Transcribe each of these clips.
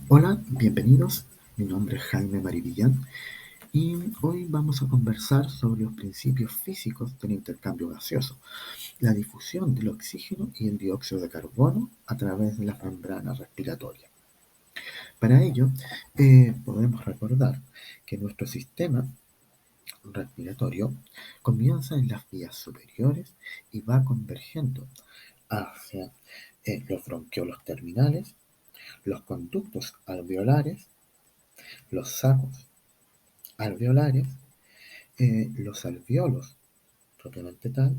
Hola, bienvenidos. Mi nombre es Jaime Marivillán y hoy vamos a conversar sobre los principios físicos del intercambio gaseoso, la difusión del oxígeno y el dióxido de carbono a través de las membranas respiratorias. Para ello, podemos recordar que nuestro sistema respiratorio comienza en las vías superiores y va convergiendo hacia los bronquiolos terminales, los conductos alveolares, los sacos alveolares, los alveolos propiamente tal.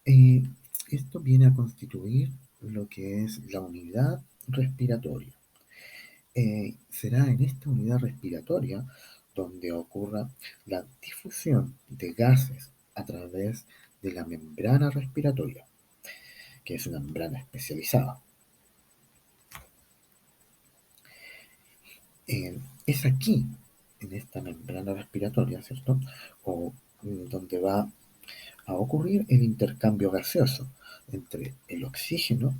eh, Esto viene a constituir lo que es la unidad respiratoria. Será en esta unidad respiratoria donde ocurra la difusión de gases a través de la membrana respiratoria, que es una membrana especializada. Es aquí, en esta membrana respiratoria, ¿cierto? O donde va a ocurrir el intercambio gaseoso entre el oxígeno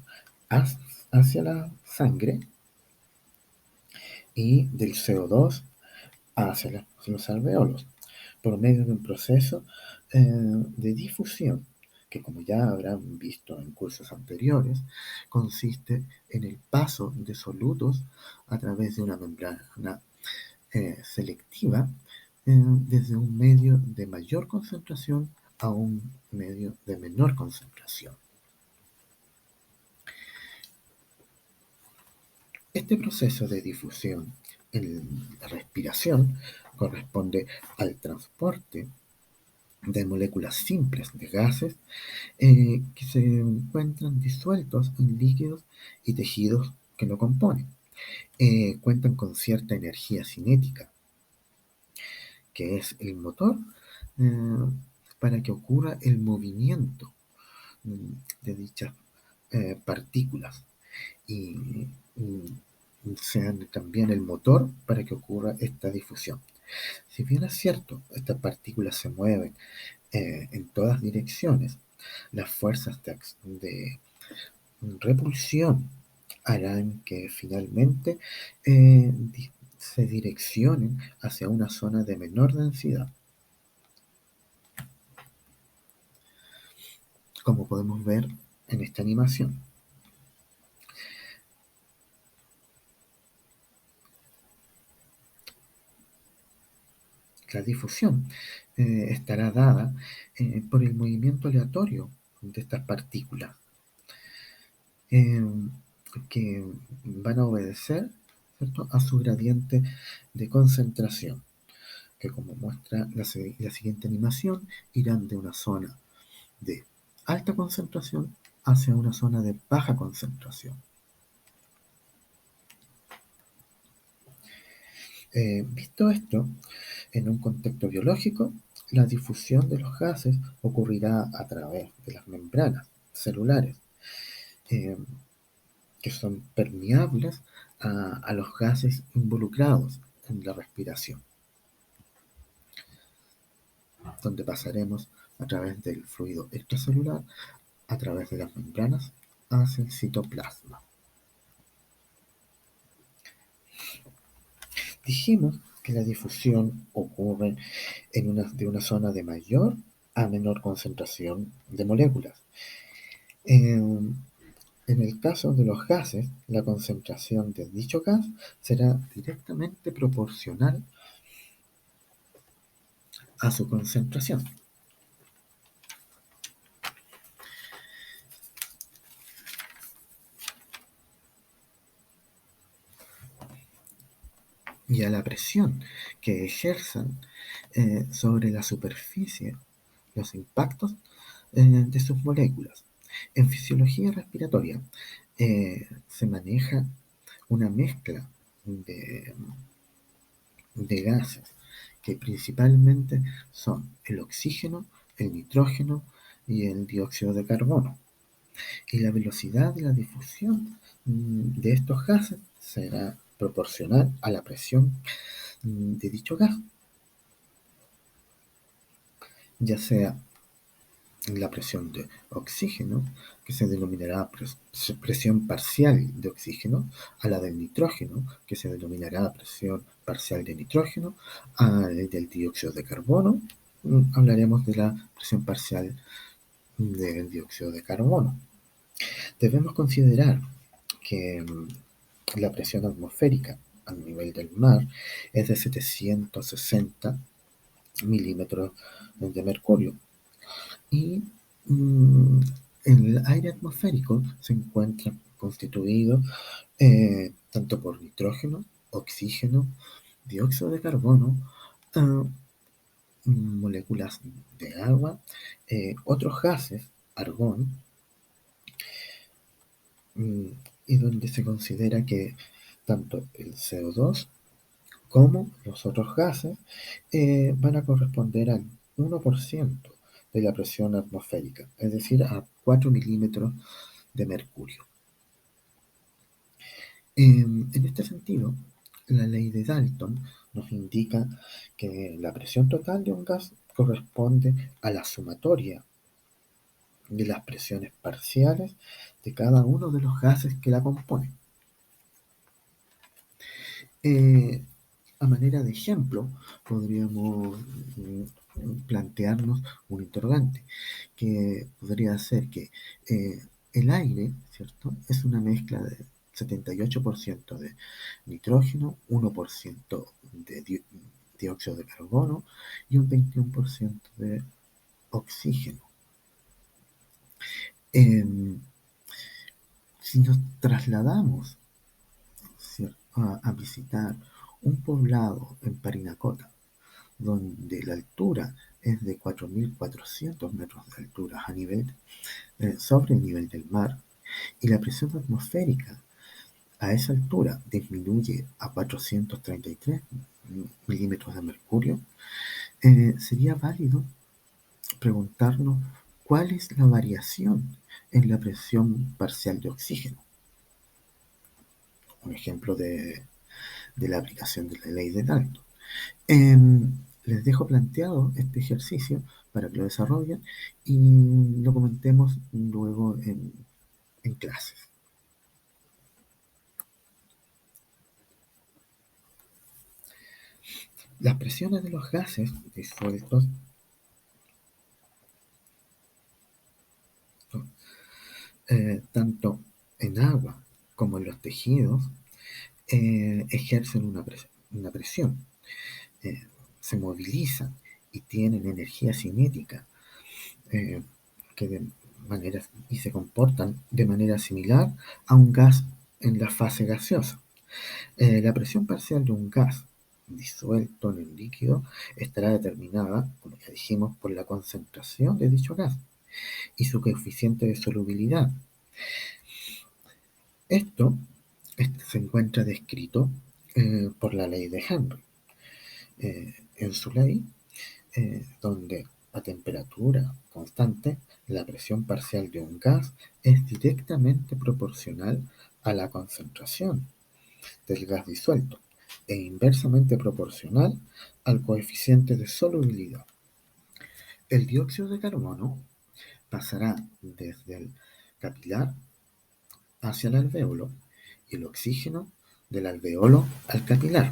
hacia la sangre y del CO2 hacia los alveolos, por medio de un proceso de difusión que, como ya habrán visto en cursos anteriores, consiste en el paso de solutos a través de una membrana selectiva desde un medio de mayor concentración a un medio de menor concentración. Este proceso de difusión en la respiración corresponde al transporte de moléculas simples de gases que se encuentran disueltos en líquidos y tejidos que lo componen. Cuentan con cierta energía cinética, que es el motor eh, para que ocurra el movimiento mm, de dichas partículas y sean también el motor para que ocurra esta difusión. Si bien es cierto, estas partículas se mueven en todas direcciones, las fuerzas de repulsión harán que finalmente se direccionen hacia una zona de menor densidad. Como podemos ver en esta animación. La difusión estará dada por el movimiento aleatorio de estas partículas eh, que van a obedecer, ¿cierto?, a su gradiente de concentración, que, como muestra la siguiente animación, irán de una zona de alta concentración hacia una zona de baja concentración. Visto esto, en un contexto biológico, la difusión de los gases ocurrirá a través de las membranas celulares, eh, que son permeables a los gases involucrados en la respiración, donde pasaremos a través del fluido extracelular, a través de las membranas, hacia el citoplasma. Dijimos que la difusión ocurre de una zona de mayor a menor concentración de moléculas. En el caso de los gases, la concentración de dicho gas será directamente proporcional a su concentración. Y a la presión que ejerzan sobre la superficie los impactos de sus moléculas. En fisiología respiratoria se maneja una mezcla de, de gases que principalmente son el oxígeno, el nitrógeno y el dióxido de carbono. Y la velocidad de la difusión de estos gases será proporcional a la presión de dicho gas, ya sea la presión de oxígeno, que se denominará presión parcial de oxígeno, a la del nitrógeno, que se denominará presión parcial de nitrógeno, a la del dióxido de carbono, hablaremos de la presión parcial del dióxido de carbono. Debemos considerar que la presión atmosférica a nivel del mar es de 760 milímetros de mercurio y mm, el aire atmosférico se encuentra constituido tanto por nitrógeno, oxígeno, dióxido de carbono, ah, moléculas de agua, otros gases, argón, mm, y donde se considera que tanto el CO2 como los otros gases van a corresponder al 1% de la presión atmosférica, es decir, a 4 milímetros de mercurio. En este sentido, la ley de Dalton nos indica que la presión total de un gas corresponde a la sumatoria de las presiones parciales de cada uno de los gases que la componen. Eh, a manera de ejemplo, podríamos plantearnos un interrogante, que podría ser que el aire, ¿cierto?, es una mezcla de 78% de nitrógeno, 1% de dióxido de carbono y un 21% de oxígeno. Em, si nos trasladamos, ¿cierto?, a visitar un poblado en Parinacota, donde la altura es de 4.400 metros de altura a nivel, sobre el nivel del mar, y la presión atmosférica a esa altura disminuye a 433 milímetros de mercurio, sería válido preguntarnos cuál es la variación en la presión parcial de oxígeno. Un ejemplo de la aplicación de la ley de Dalton. Les dejo planteado este ejercicio para que lo desarrollen y lo comentemos luego en clases. Las presiones de los gases disueltos tanto en agua como en los tejidos ejercen una presión, eh, se movilizan y tienen energía cinética eh, que de manera, y se comportan de manera similar a un gas en la fase gaseosa. La presión parcial de un gas disuelto en el líquido estará determinada, como ya dijimos, por la concentración de dicho gas y su coeficiente de solubilidad. Esto se encuentra descrito por la ley de Henry. En su ley, donde a temperatura constante la presión parcial de un gas es directamente proporcional a la concentración del gas disuelto e inversamente proporcional al coeficiente de solubilidad. El dióxido de carbono pasará desde el capilar hacia el alvéolo y el oxígeno del alvéolo al capilar.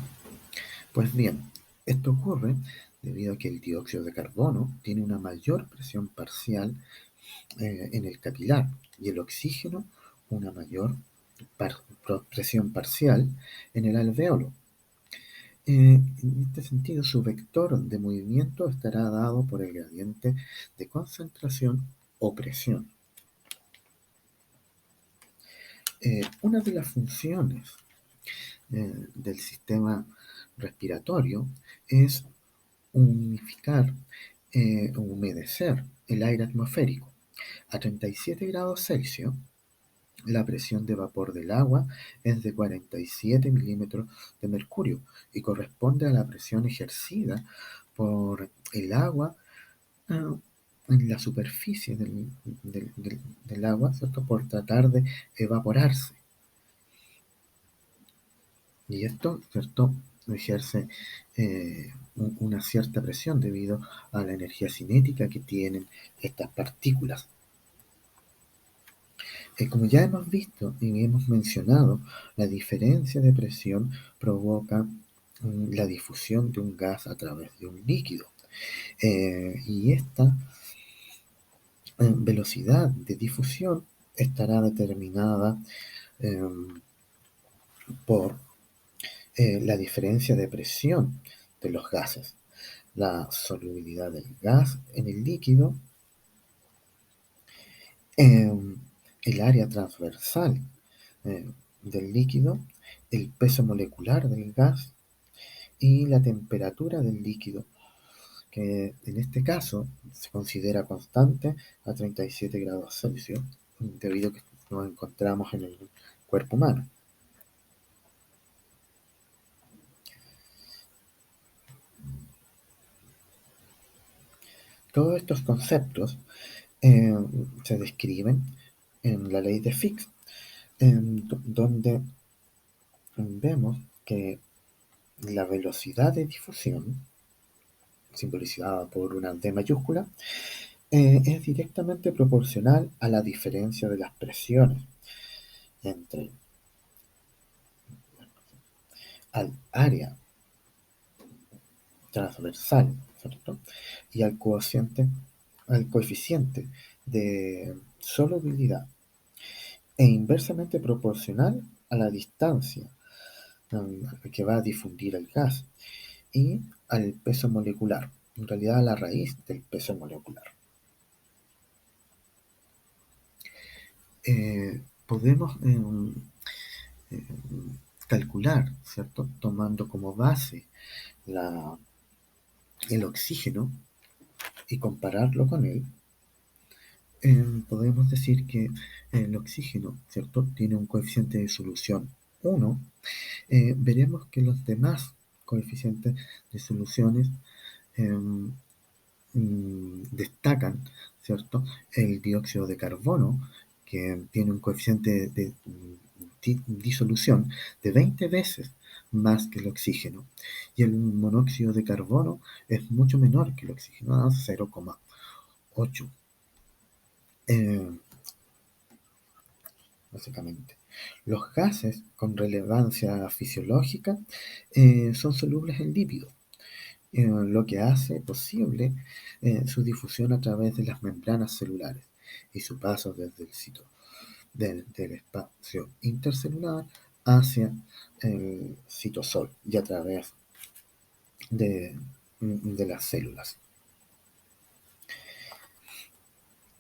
Pues bien, esto ocurre debido a que el dióxido de carbono tiene una mayor presión parcial en el capilar y el oxígeno una mayor presión parcial en el alvéolo. En este sentido, su vector de movimiento estará dado por el gradiente de concentración o presión. Una de las funciones del sistema respiratorio es humidificar o humedecer el aire atmosférico. A 37 grados Celsius, la presión de vapor del agua es de 47 milímetros de mercurio y corresponde a la presión ejercida por el agua en la superficie del agua, ¿cierto?, por tratar de evaporarse. Y esto, ¿cierto?, ejerce una cierta presión debido a la energía cinética que tienen estas partículas. Como ya hemos visto y hemos mencionado, la diferencia de presión provoca la difusión de un gas a través de un líquido. Y esta velocidad de difusión estará determinada eh, por la diferencia de presión de los gases, la solubilidad del gas en el líquido, eh, el área transversal eh, del líquido, el peso molecular del gas y la temperatura del líquido, que en este caso se considera constante a 37 grados Celsius, debido a que nos encontramos en el cuerpo humano. Todos estos conceptos eh, se describen en la ley de Fick, donde vemos que la velocidad de difusión, simbolizada por una D mayúscula, es directamente proporcional a la diferencia de las presiones entre al área transversal, ¿cierto? Y al coeficiente de solubilidad, e inversamente proporcional a la distancia que va a difundir el gas y al peso molecular, en realidad a la raíz del peso molecular. Podemos eh, calcular, ¿cierto? Tomando como base el oxígeno y compararlo con él, podemos decir que el oxígeno, ¿cierto? Tiene un coeficiente de solución 1. Veremos que los demás coeficientes de soluciones em, destacan, ¿cierto? El dióxido de carbono, que tiene un coeficiente de disolución de 20 veces más que el oxígeno, y el monóxido de carbono es mucho menor que el oxígeno, a 0,8. Eh, Básicamente, los gases con relevancia fisiológica son solubles en lípidos, lo que hace posible su difusión a través de las membranas celulares y su paso desde del espacio intercelular hacia el citosol y a través de las células.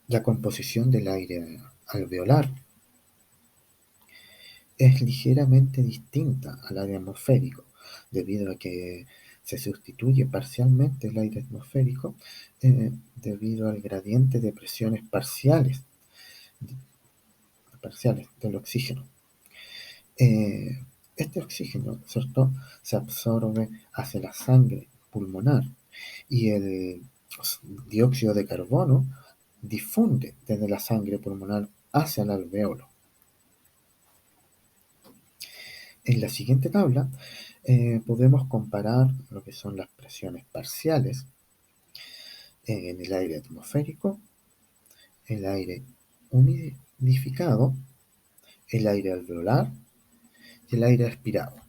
La composición del aire alveolar es ligeramente distinta al aire atmosférico, debido a que se sustituye parcialmente el aire atmosférico debido al gradiente de presiones parciales del oxígeno. Eh, este oxígeno, ¿cierto?, se absorbe hacia la sangre pulmonar y el dióxido de carbono difunde desde la sangre pulmonar hacia el alveolo. En la siguiente tabla podemos comparar lo que son las presiones parciales en el aire atmosférico, el aire humidificado, el aire alveolar y el aire aspirado.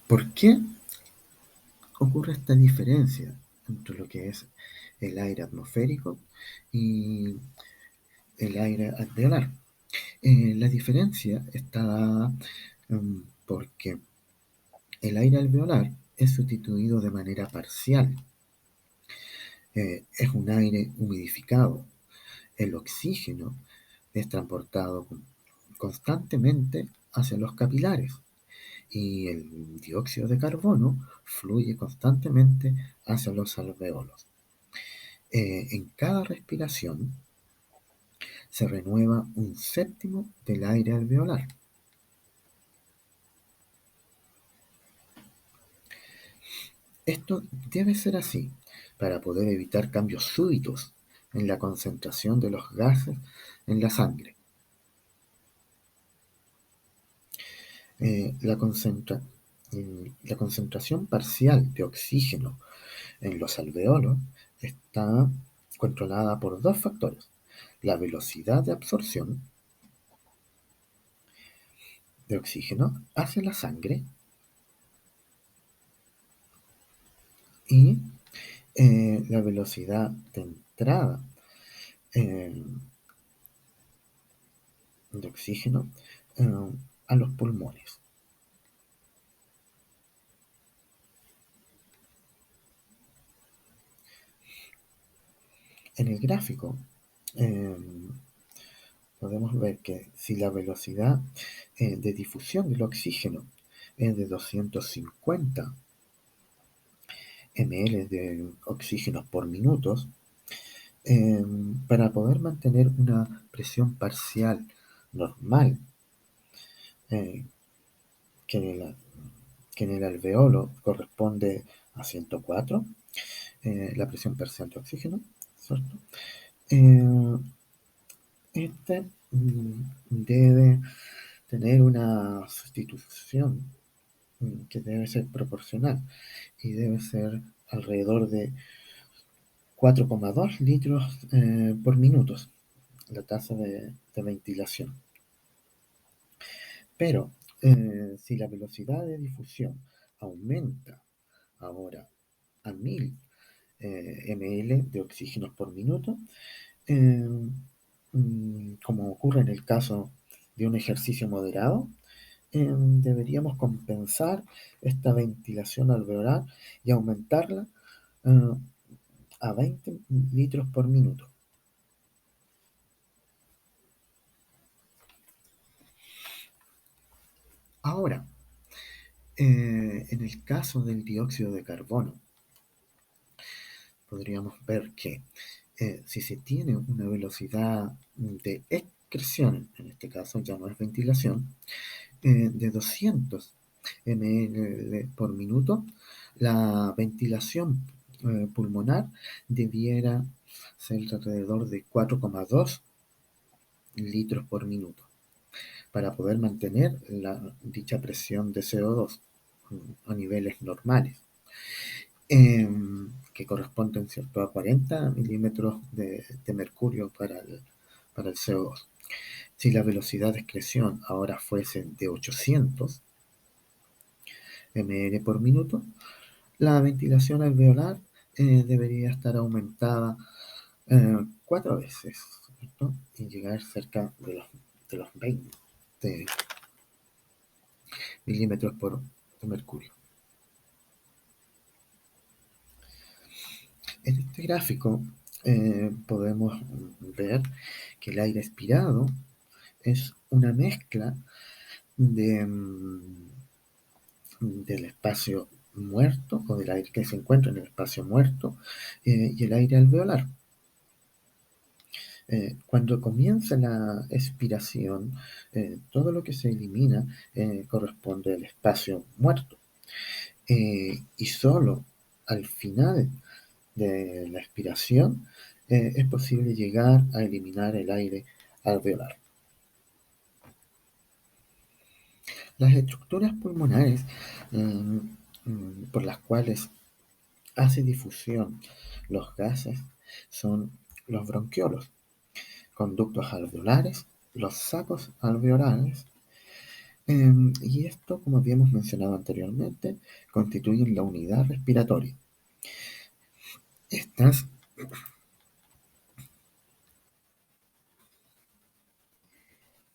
¿Por qué ocurre esta diferencia entre lo que es el aire atmosférico y el aire alveolar? La diferencia está dada porque el aire alveolar es sustituido de manera parcial. Es un aire humidificado. El oxígeno es transportado constantemente hacia los capilares y el dióxido de carbono fluye constantemente hacia los alveolos. En cada respiración se renueva un séptimo del aire alveolar. Esto debe ser así para poder evitar cambios súbitos en la concentración de los gases en la sangre. La concentración parcial de oxígeno en los alveolos está controlada por dos factores: la velocidad de absorción de oxígeno hacia la sangre y la velocidad de entrada eh, de oxígeno eh, a los pulmones. En el gráfico eh, podemos ver que si la velocidad de difusión del oxígeno es de 250 ml de oxígeno por minuto, eh, para poder mantener una presión parcial normal, eh, que, en el, que en el alveolo corresponde a 104, la presión parcial de oxígeno, ¿cierto? Eh, debe tener una sustitución que debe ser proporcional y debe ser alrededor de 4,2 litros por minuto, la tasa de ventilación. Pero si la velocidad de difusión aumenta ahora a 1000 ml de oxígeno por minuto, eh, como ocurre en el caso de un ejercicio moderado, deberíamos compensar esta ventilación alveolar y aumentarla eh, a 20 litros por minuto. Ahora, en el caso del dióxido de carbono, podríamos ver que si se tiene una velocidad de excreción, en este caso ya no es ventilación, de 200 ml por minuto, la ventilación pulmonar debiera ser alrededor de 4,2 litros por minuto para poder mantener dicha presión de CO2 a niveles normales, que corresponden, ¿cierto?, a 40 milímetros de mercurio para el CO2. Si la velocidad de excreción ahora fuese de 800 ml por minuto, la ventilación alveolar debería estar aumentada 4 veces, ¿cierto?, y llegar cerca de los 20 milímetros de mercurio. En este gráfico podemos ver que el aire expirado es una mezcla del espacio muerto o del aire que se encuentra en el espacio muerto y el aire alveolar. Cuando comienza la expiración, todo lo que se elimina corresponde al espacio muerto, y solo al final de la expiración es posible llegar a eliminar el aire alveolar. Las estructuras pulmonares por las cuales hace difusión los gases son los bronquiolos, conductos alveolares, los sacos alveolares, y esto, como habíamos mencionado anteriormente, constituyen la unidad respiratoria. Estas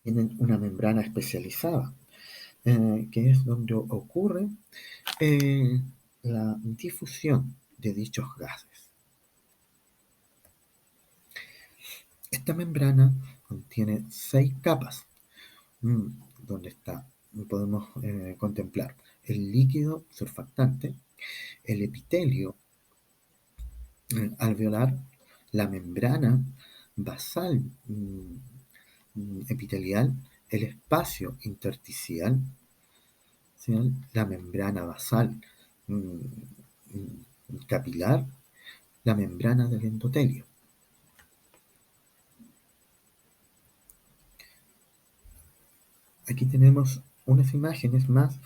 tienen una membrana especializada, que es donde ocurre la difusión de dichos gases. Esta membrana contiene 6 capas, donde podemos contemplar el líquido surfactante, el epitelio alveolar, la membrana basal epitelial, el espacio intersticial, ¿sí?, la membrana basal capilar, la membrana del endotelio. Aquí tenemos unas imágenes más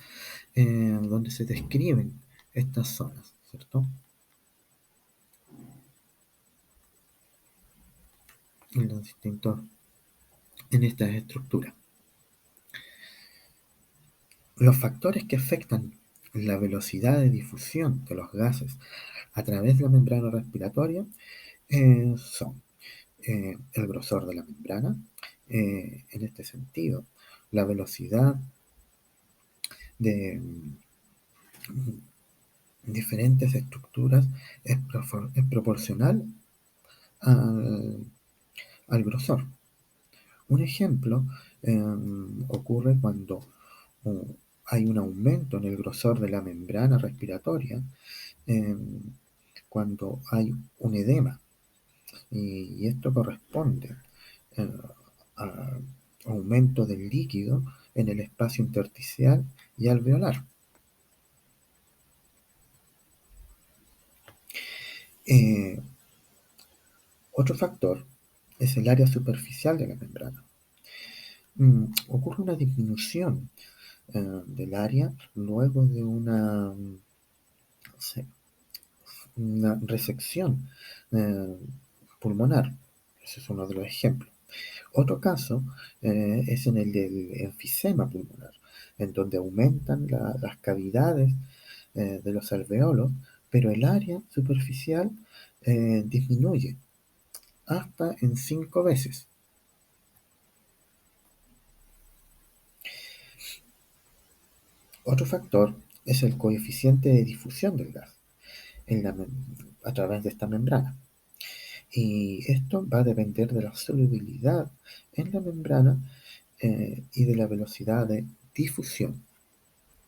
donde se describen estas zonas, ¿cierto? En los distintos, en estas estructuras. Los factores que afectan la velocidad de difusión de los gases a través de la membrana respiratoria son el grosor de la membrana, en este sentido, la velocidad de diferentes estructuras es proporcional al, al grosor. Un ejemplo ocurre cuando hay un aumento en el grosor de la membrana respiratoria, eh, cuando hay un edema, y esto corresponde eh, a aumento del líquido en el espacio intersticial y alveolar. Eh, Otro factor es el área superficial de la membrana. Ocurre una disminución del área luego de una resección eh, pulmonar. Ese es uno de los ejemplos. Otro caso es en el del enfisema pulmonar, en donde aumentan las cavidades de los alveolos, pero el área superficial disminuye hasta en 5 veces. Otro factor es el coeficiente de difusión del gas a través de esta membrana. Y esto va a depender de la solubilidad en la membrana y de la velocidad de difusión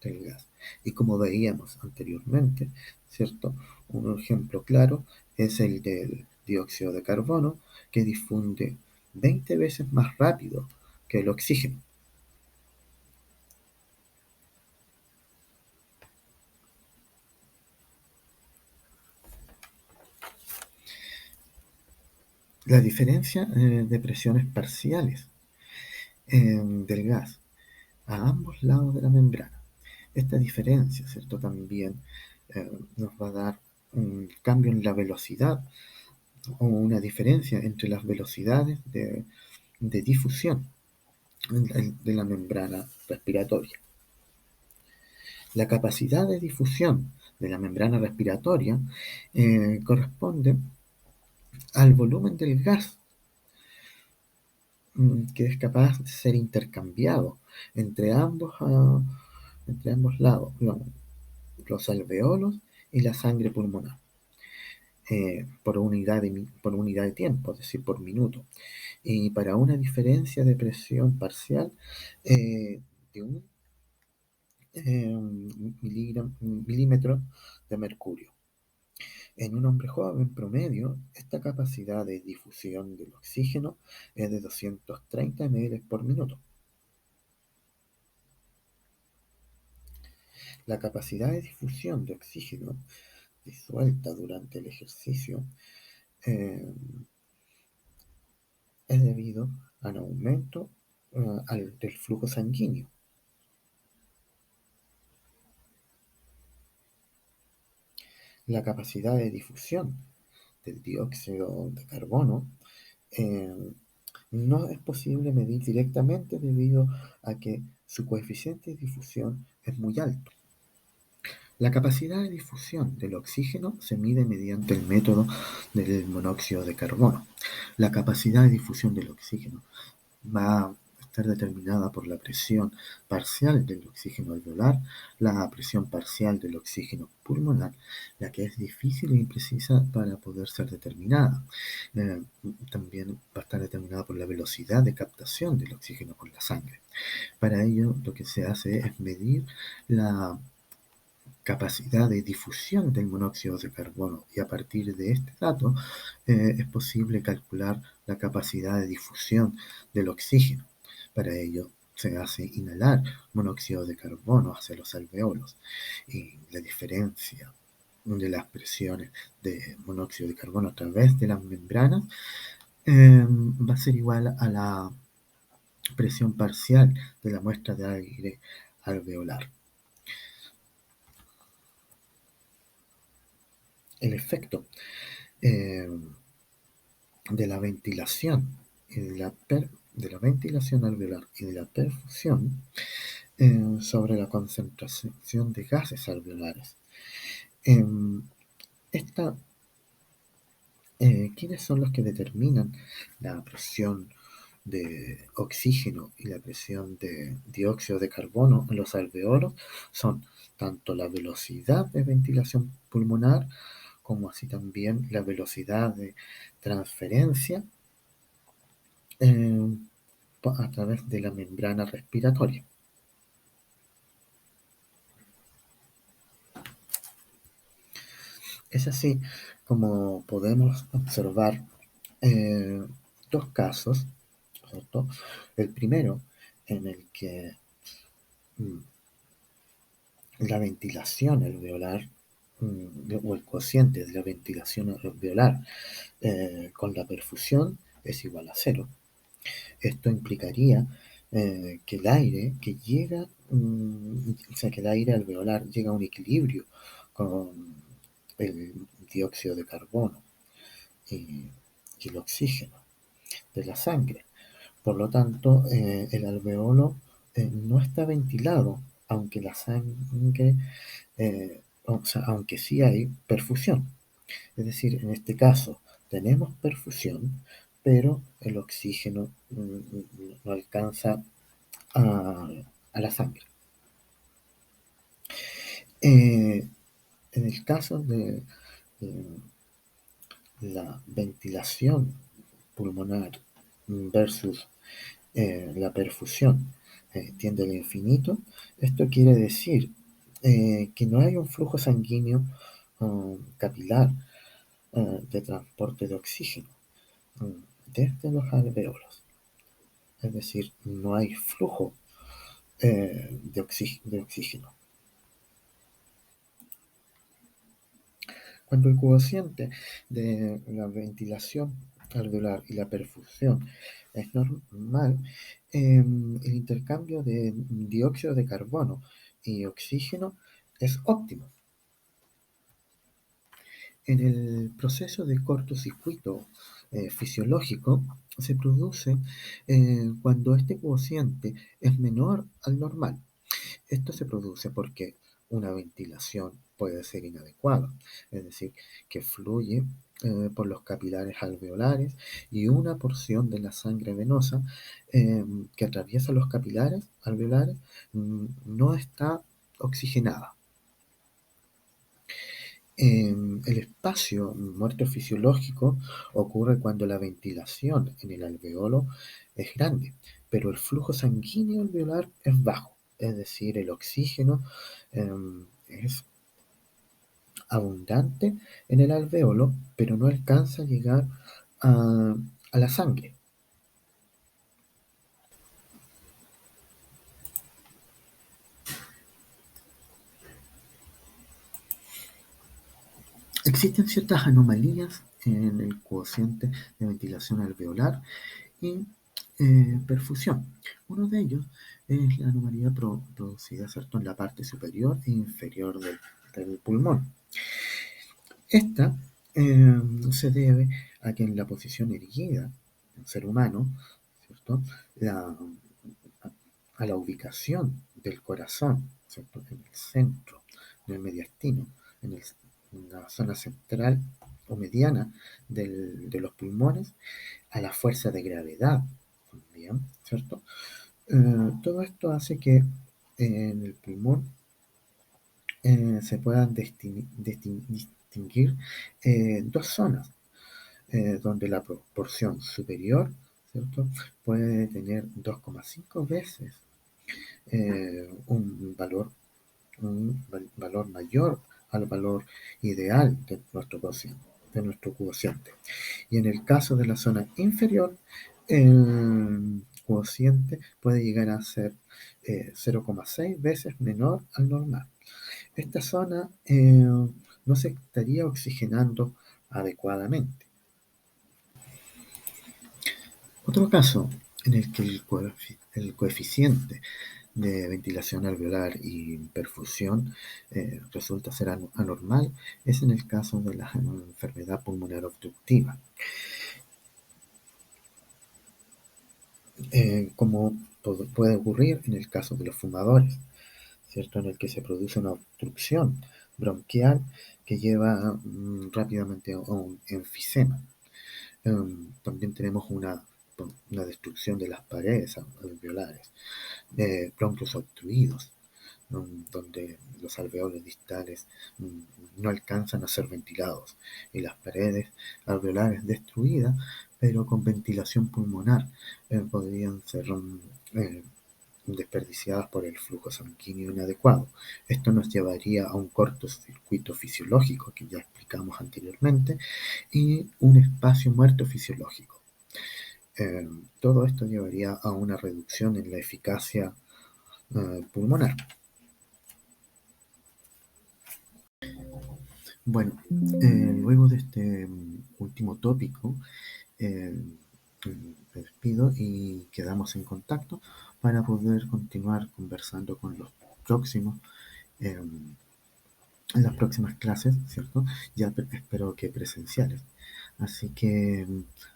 del gas. Y como veíamos anteriormente, ¿cierto? Un ejemplo claro es el del dióxido de carbono, que difunde 20 veces más rápido que el oxígeno. La diferencia de presiones parciales del gas a ambos lados de la membrana. Esta diferencia, ¿cierto? También nos va a dar un cambio en la velocidad o una diferencia entre las velocidades de difusión de la membrana respiratoria. La capacidad de difusión de la membrana respiratoria corresponde al volumen del gas que es capaz de ser intercambiado entre entre ambos lados, los alveolos y la sangre pulmonar, por unidad de tiempo, es decir, por minuto. Y para una diferencia de presión parcial de un milímetro de mercurio. En un hombre joven promedio, esta capacidad de difusión del oxígeno es de 230 ml por minuto. La capacidad de difusión de oxígeno disuelta durante el ejercicio eh, es debido al aumento del flujo sanguíneo. La capacidad de difusión del dióxido de carbono eh, no es posible medir directamente debido a que su coeficiente de difusión es muy alto. La capacidad de difusión del oxígeno se mide mediante el método del monóxido de carbono. La capacidad de difusión del oxígeno va a estar determinada por la presión parcial del oxígeno alveolar, la presión parcial del oxígeno pulmonar, la que es difícil e imprecisa para poder ser determinada. Eh, También va a estar determinada por la velocidad de captación del oxígeno por la sangre. Para ello, lo que se hace es medir la capacidad de difusión del monóxido de carbono, y a partir de este dato es posible calcular la capacidad de difusión del oxígeno. Para ello se hace inhalar monóxido de carbono hacia los alveolos, y la diferencia de las presiones de monóxido de carbono a través de las membranas va a ser igual a presión parcial de la muestra de aire alveolar. El efecto eh, de la ventilación y de la ventilación alveolar y de la perfusión sobre la concentración de gases alveolares. Eh, esta, ¿Quiénes son los que determinan la presión de oxígeno y la presión de dióxido de carbono en los alveolos? Son tanto la velocidad de ventilación pulmonar como así también la velocidad de transferencia eh, a través de la membrana respiratoria. Es así como podemos observar eh, dos casos, ¿cierto? El primero en el que mm, la ventilación alveolar o el cociente de la ventilación alveolar con la perfusión es igual a cero. Esto implicaría que el aire que llega, o sea, que el aire alveolar llega a un equilibrio con el dióxido de carbono y, y el oxígeno de la sangre. Por lo tanto, el alveolo no está ventilado, aunque la sangre, o sea, aunque sí hay perfusión. Es decir, en este caso tenemos perfusión, pero el oxígeno no alcanza a, a la sangre. En el caso de la ventilación pulmonar versus la perfusión tiende al infinito, esto quiere decir que no hay un flujo sanguíneo capilar de transporte de oxígeno desde los alveolos. Es decir, no hay flujo de oxígeno. Cuando el cociente de la ventilación alveolar y la perfusión es normal, el intercambio de dióxido de carbono y oxígeno es óptimo. En el proceso de cortocircuito fisiológico se produce cuando este cociente es menor al normal. Esto se produce porque una ventilación puede ser inadecuada, es decir, que fluye por los capilares alveolares y una porción de la sangre venosa que atraviesa los capilares alveolares no está oxigenada. El espacio muerto fisiológico ocurre cuando la ventilación en el alveolo es grande, pero el flujo sanguíneo alveolar es bajo, es decir, el oxígeno es abundante en el alveolo, pero no alcanza a llegar a la sangre. Existen ciertas anomalías en el cociente de ventilación alveolar y perfusión. Uno de ellos es la anomalía producida, ¿cierto?, en la parte superior e inferior del pulmón. Esta se debe a que en la posición erguida del ser humano, ¿cierto?, a la ubicación del corazón, ¿cierto?, en el centro del mediastino, en, el, en la zona central o mediana de los pulmones, a la fuerza de gravedad también, ¿cierto? Todo esto hace que en el pulmón se puedan distinguir dos zonas, donde la proporción superior, ¿cierto?, puede tener 2,5 veces un valor mayor al valor ideal de nuestro cociente. Y en el caso de la zona inferior, el cociente puede llegar a ser 0,6 veces menor al normal. Esta zona no se estaría oxigenando adecuadamente. Otro caso en el que el coeficiente de ventilación alveolar y perfusión resulta ser anormal, es en el caso de la enfermedad pulmonar obstructiva. Como puede ocurrir en el caso de los fumadores, ¿cierto? En el que se produce una obstrucción bronquial que lleva rápidamente a un enfisema. También tenemos una destrucción de las paredes alveolares, bronquios obstruidos, donde los alveolos distales no alcanzan a ser ventilados y las paredes alveolares destruidas, pero con ventilación pulmonar, podrían ser eh, desperdiciadas por el flujo sanguíneo inadecuado. Esto nos llevaría a un cortocircuito fisiológico que ya explicamos anteriormente y un espacio muerto fisiológico. Eh, Todo esto llevaría a una reducción en la eficacia pulmonar. Bueno, luego de este último tópico, eh, me despido y quedamos en contacto para poder continuar conversando con los próximos, eh, en las próximas clases, ¿cierto? Ya espero que presenciales. Así que,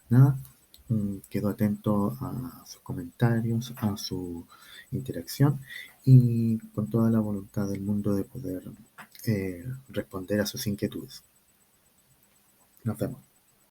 nada, quedo atento a sus comentarios, a su interacción y con toda la voluntad del mundo de poder responder a sus inquietudes. Nos vemos.